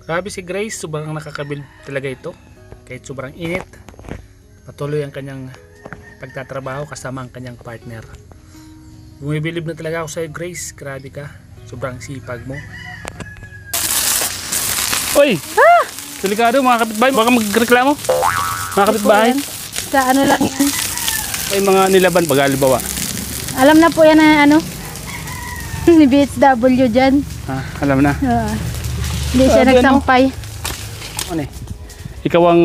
Grabe si Grace, sobrang nakakabilb talaga ito. Kahit sobrang init, patuloy ang kanyang pagtatrabaho kasama ang kanyang partner. Bumibilib na talaga ako sa Grace, grabe ka. Sobrang sipag mo. Oy! Ah! Delikado mga kapitbahay, baka magreklamo. Mga kapitbahay. Sa ano lang yan. May mga nilaban pag halimbawa. Alam na po yan na ano. Ni BHW dyan. Ah, alam na. Hindi siya nagsampay. Ano eh? Ikaw ang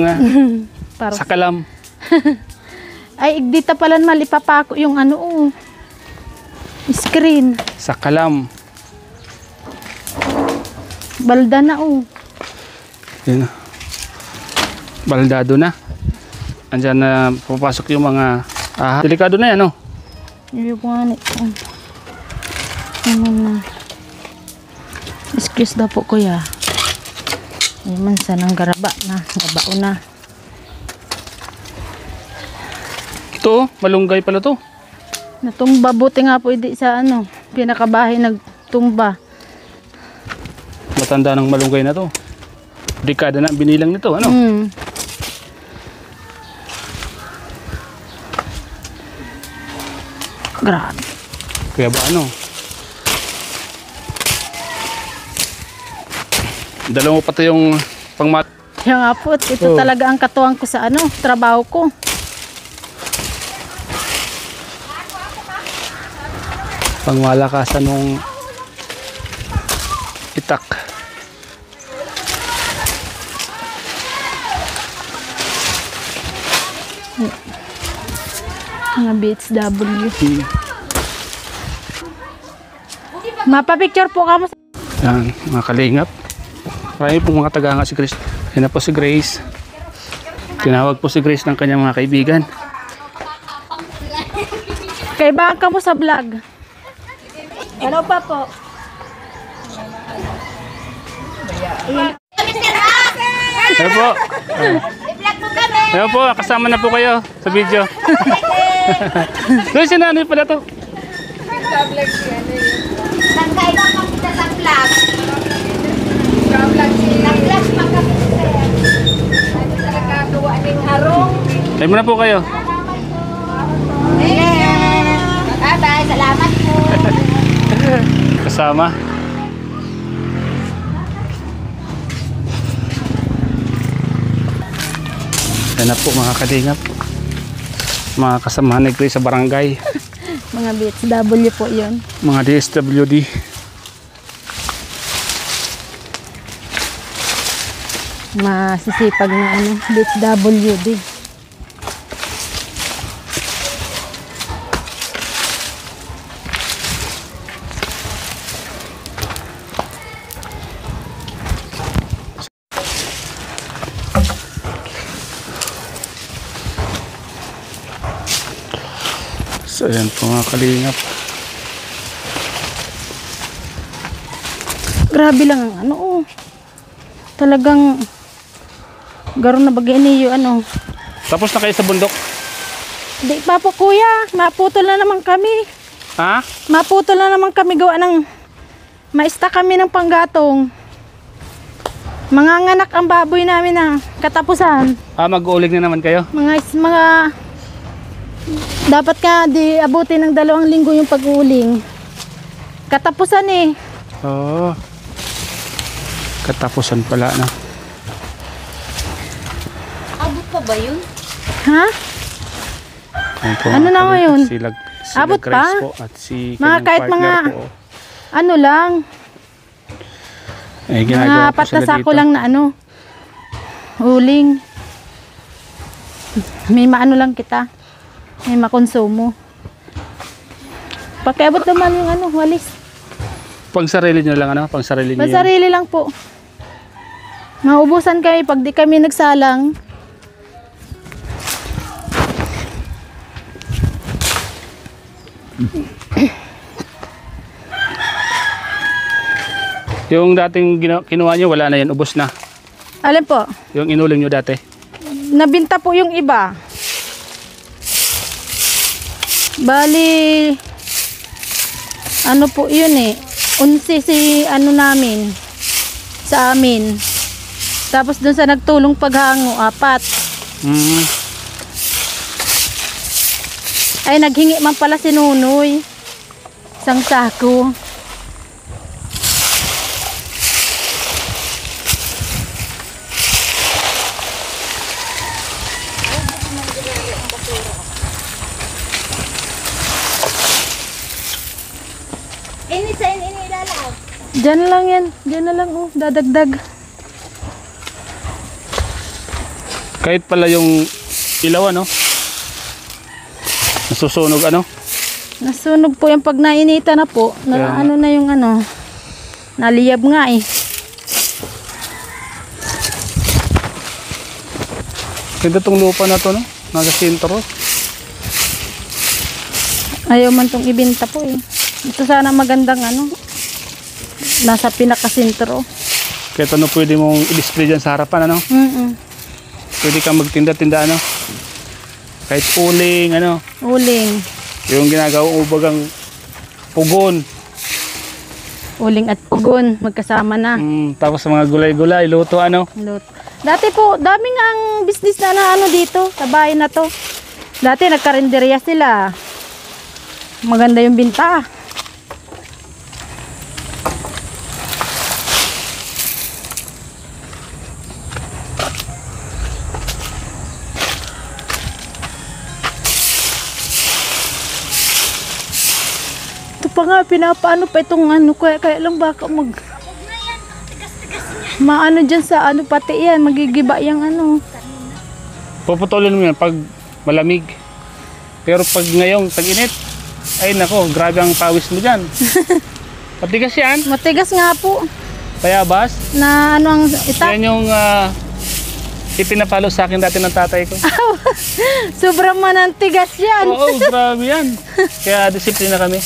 sakalam. Ay, dito pala naman ipapako yung ano screen. Sakalam. Balda na Yun na. Baldado na. Andyan na papasok yung mga delikado na yan, no? Yung mga ano na. Excuse daw po kuya. Ay man sanang garaba na. Gabao na. Ito, malunggay pala to. Natumba. Buti nga po hindi sa ano. Pinakabahay nagtumba. Matanda ng malunggay na to. Dekada na binilang nito, ano? Grabe. Kaya ba ano? Dalawa pa to yung pangmat. Kaya nga po, ito talaga ang katuwang ko sa ano, trabaho ko. Pangmalakasan ng itak. Mga BHW. Mapapicture po kamo. Yan, mga kalingap. Marami pong mga taga nga si Grace. Yan na po si Grace. Tinawag po si Grace ng kanyang mga kaibigan. Kaibahan ka mo sa vlog. Ano pa po? Ayan po. Ayan po, kasama na po kayo sa video. Doon si nanay pala to. Nagkaiba kami sa vlog. Nag-vlog pa kami sa nakakatuwa ng harong. Ayan muna po kayo. Bye-bye, salamat po. Kasama. Yan na po mga kalingap. Mga kasama ni Grace sa barangay. Mga BHW po yun. Mga DSWD. Masisipag na ano, BHWD. So ayan po mga kalingap. Grabe lang ang ano talagang garo na bagay niyo ano. Tapos na kayo sa bundok? Di pa po kuya, maputol na naman kami. Ha? Maputol na naman kami gawa ng maista kami ng panggatong. Manganganak ang baboy namin na katapusan. Mag-uulig na naman kayo? Mga dapat ka di abutin ng 2 linggo yung pag-uuling. Katapusan eh. Oo. Katapusan pala na. Abot pa ba yun? Ha? Ano na ngayon? Sila Abot Grace pa? po at si Mga kanyang kahit partner mga po. ano lang. Eh, Mga ginagawa po sila patasako dito. lang na ano. Uling. May maano lang kita. May makonsumo. Pakiabot naman yung ano, walis. Pang sarili nyo lang ano? Pang sarili nyo yun? Masarili lang po. Maubusan kami pag di kami nagsalang. Yung dating kinuha nyo, wala na yan, ubos na. Alin po? Yung inuling nyo dati. Nabinta po yung iba. Bali, ano po yun eh. 11 si ano namin, sa amin. Tapos dun sa nagtulong paghango, 4. Mm. Ay, naghingi man pala si Nunoy. Isang sako. Ini sa ini ilalaw. Diyan lang yan. Diyan na lang, oh. Dadagdag. Kahit pala yung ilaw, ano? Nasusunog, ano? Nasunog po yung pag nainita na po. Kaya Ano na yung ano. Naliyab nga eh. Ganda tong lupa na to, no? Nasa sentro. Ayaw man tong ibenta po eh. Ito sana magandang ano. Nasa pinakasentro. Kahit ano pwede mong i-display dyan sa harapan, ano? Pwede kang magtinda-tinda, ano? Kahit uling, ano? Uling. Yung ginagawang ubagang pugon. Uling at pugon. Magkasama na. Tapos sa mga gulay-gulay, luto, ano? Dati po, daming ang business na ano dito. Sa bahay na to. Dati nagkarinderya sila. Maganda yung binta. Ito pa nga, pinapaano pa itong ano, kaya lang baka maano dyan sa ano pati yan, magigiba yung ano. Puputulin mo yan pag malamig. Pero pag ngayong tag-init, ay nako, grabe ang pawis mo dyan. Patigas yan. Matigas nga po. Payabas. Na ano ang itak. Yan yung ipinapalo sa akin dati ng tatay ko. Sobrang manantigas yan. Oo, grabe yan. Kaya disiplina kami.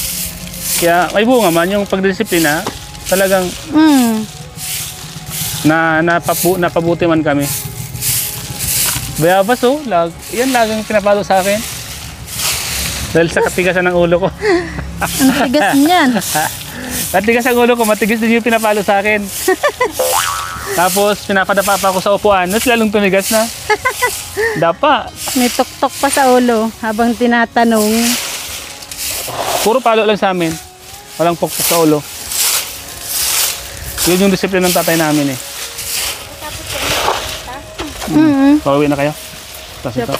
Kaya may bunga man yung pagdisiplina, talagang napabuti man kami. Bayabas, oh, yan laging pinapalo sa akin. Dahil sa katigasan ng ulo ko. Ang tigas niyan. Katigas ang ulo ko, matigas din yung pinapalo sa akin. Tapos pinapadapa pa ako sa upuan, mas lalong tumigas na. Dapa. May tuktok pa sa ulo habang tinatanong. Puro palo lang sa amin. Walang pokpok sa ulo. Yun yung disiplina ng tatay namin eh. Pauwi na kayo? Tapos ito.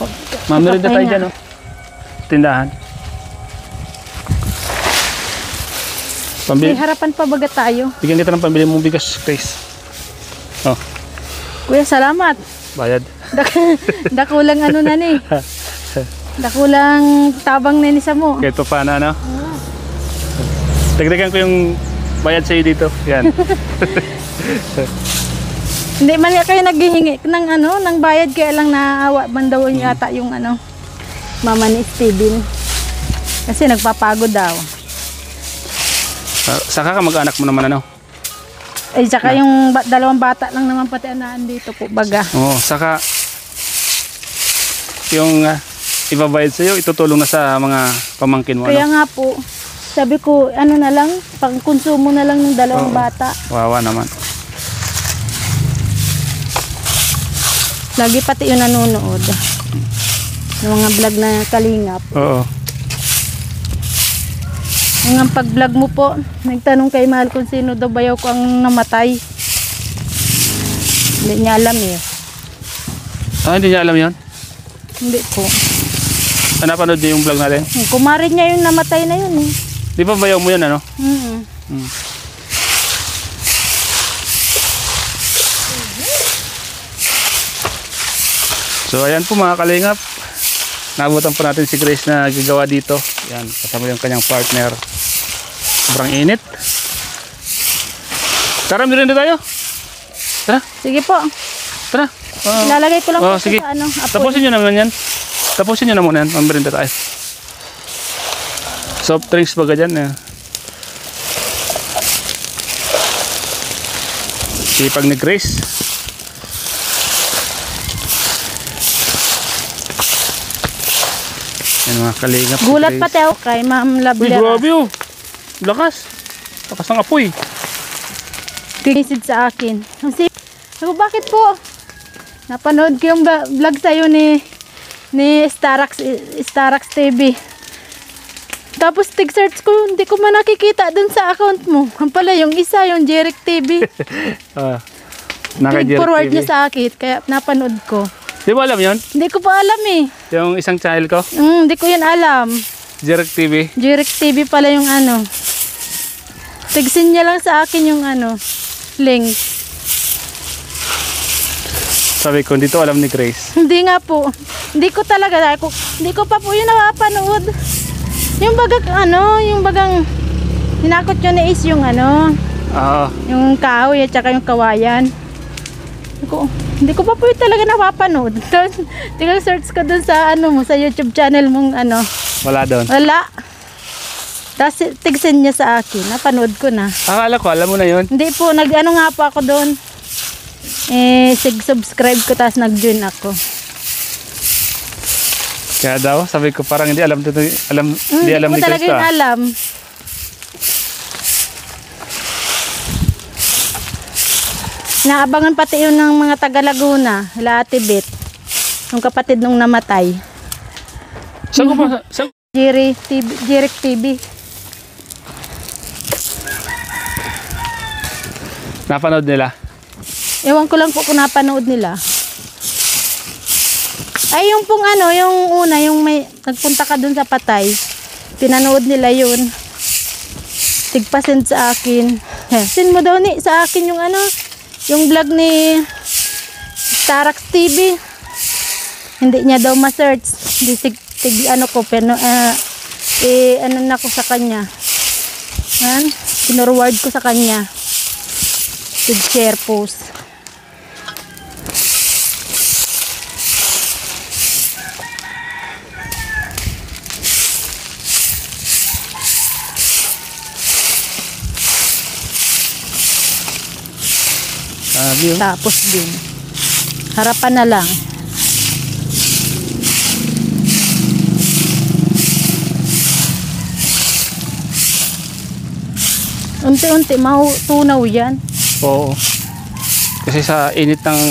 Mamirinda tayo dyan, oh. Tindahan. May harapan pa baga tayo. Bigyan kita ng pambili mong bigas, Grace. Oh, Kuya, salamat. bayad. Dakulang ano na ni. Dakulang tabang na ni sa mo. Ito pa na, ano? Dagdagan ko yung bayad sa'yo dito. Yan. Hindi man nga kayo naghihingi ng ano, ng bayad, kaya lang naawa man daw yata yung ano, mama ni Steven. Kasi nagpapagod daw. Saka ka mag-anak mo naman, ano? Ay, saka yung dalawang bata lang naman pati anaan dito po baga. Oo, saka yung ibabayad sa'yo, itutulong na sa mga pamangkin mo, Kaya ano? nga po, sabi ko, ano na lang, pang konsumo na lang ng dalawang bata. Wawa naman. Lagi pati yung nanonood. Yung mga vlog na kalingap. Oo. Yung pag-vlog mo po, nagtanong kay Mahal kung sino daw bayaw ko ang namatay. Hindi niya alam eh. Hindi niya alam yun? Hindi po. Napanood niyo yung vlog natin? Kumarin niya yung namatay na yun eh. Di ba bayaw mo yun, ano? So ayan po mga kalingap, nabutan po natin si Grace na gagawa dito. Yan, kasama yung kanyang partner. Sobrang init. Tara, merienda tayo. Tara, Sige po. tara. Ilalagay ko lang po sige. sa ano. apoy. Tapusin nyo naman yan. Tapusin nyo na muna yan, merienda tayo. Soft drinks baga dyan. Sipag ni Grace. Yan mga kalingap. si Gulat Grace. pati ako kay Ma'am Uy, Lablera. grabe oh. Lakas. Lakas ng apoy. Kikisid sa akin. Kasi Sabi ko, bakit po? Napanood ko yung vlog sa'yo ni Starax TV. Tapos tig-search ko, hindi ko man nakikita dun sa account mo. Ang pala, yung isa, yung Jeric TV. Tig-forward niya sa akin, kaya napanood ko. Di mo alam yun? Hindi ko pa alam eh. Yung isang channel ko? Hindi ko yun alam. Jeric TV. Jeric TV pala yung ano. Tigsin niya lang sa akin yung ano, link. Sabi ko, hindi to alam ni Grace. Hindi nga po. Hindi ko talaga. Hindi ko pa po yun napapanood. Yung bagang hinakot yun na is yung ano, yung kahoy at saka yung kawayan. Hindi ko pa po yun talaga napapanood. Tingnan search ko dun sa ano mo, sa YouTube channel mong ano. Wala doon. Wala. Tapos tigsin niya sa akin. Napanood ko na. Akala ko, alam mo na yun. Hindi po, nag-ano nga po ako doon. Subscribe ko tapos nag-join ako. Kaya daw, sabi ko parang hindi alam Hindi ko ko talaga yung alam. Naabangan pati yun ng mga taga Laguna, Ate Bet. Yung kapatid nung namatay. Saan ko pa? Jeric TV. Napanood nila? Ewan ko lang po kung napanood nila. Ay, yung pong ano, yung una, yung may nagpunta ka dun sa patay. Pinanood nila yun. Tigpa-send sa akin. Send mo daw sa akin yung ano, yung vlog ni Starax TV. Hindi niya daw ma-search. Hindi ano ko, pero ano na ko sa kanya. Pinorward ko sa kanya. Share post. Tapos din. Harapan na lang. Unti-unti matunaw yan. Oo. Kasi sa init ng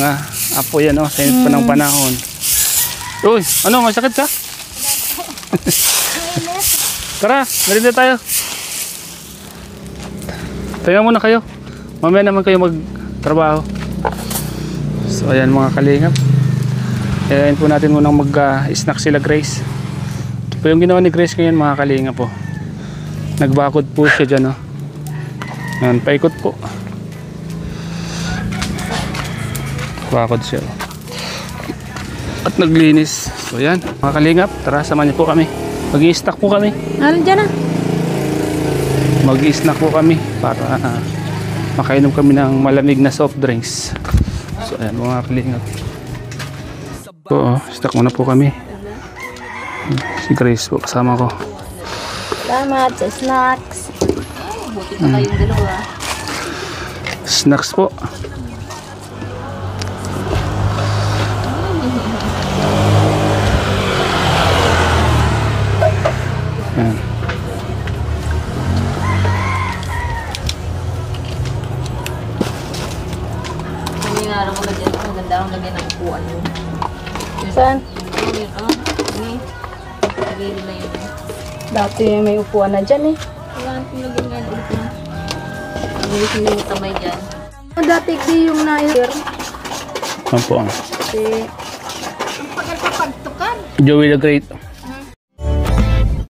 apoy yan, sa init pa ng panahon. Uy, ano, masakit ka? Tara, merienda tayo. Tayo muna kayo. Mamaya naman kayo magtrabaho. So ayan mga kalingap. Ayan po natin munang mag-snack sila Grace. Ito po yung ginawa ni Grace ngayon mga kalingap po. Nagbakod po siya dyan. Ayan, paikot po. Bakod siya. At naglinis. So ayan mga kalingap. Tara, samahan niyo po kami. Mag-i-snack po kami. Ano dyan na? Mag-i-snack po kami para makainom kami ng malamig na soft drinks. So ayan mga kalingap. So snack muna po kami. Si Grace po kasama ko. Salamat sa snacks. Buti pa kayong dalawa. Snacks po. Ayan. Nangyayari ko lagyan. Ang ganda ang lagyan ng upuan mo. Saan? Ini. Lagyan na yun. Dati may upuan na dyan eh. Kailangan kong lagyan nga ulit na. Ulit na yung kamay dyan. Dati di yung na-air. Ano po? Kasi Ang pagkakapagtukan. Joey the Great.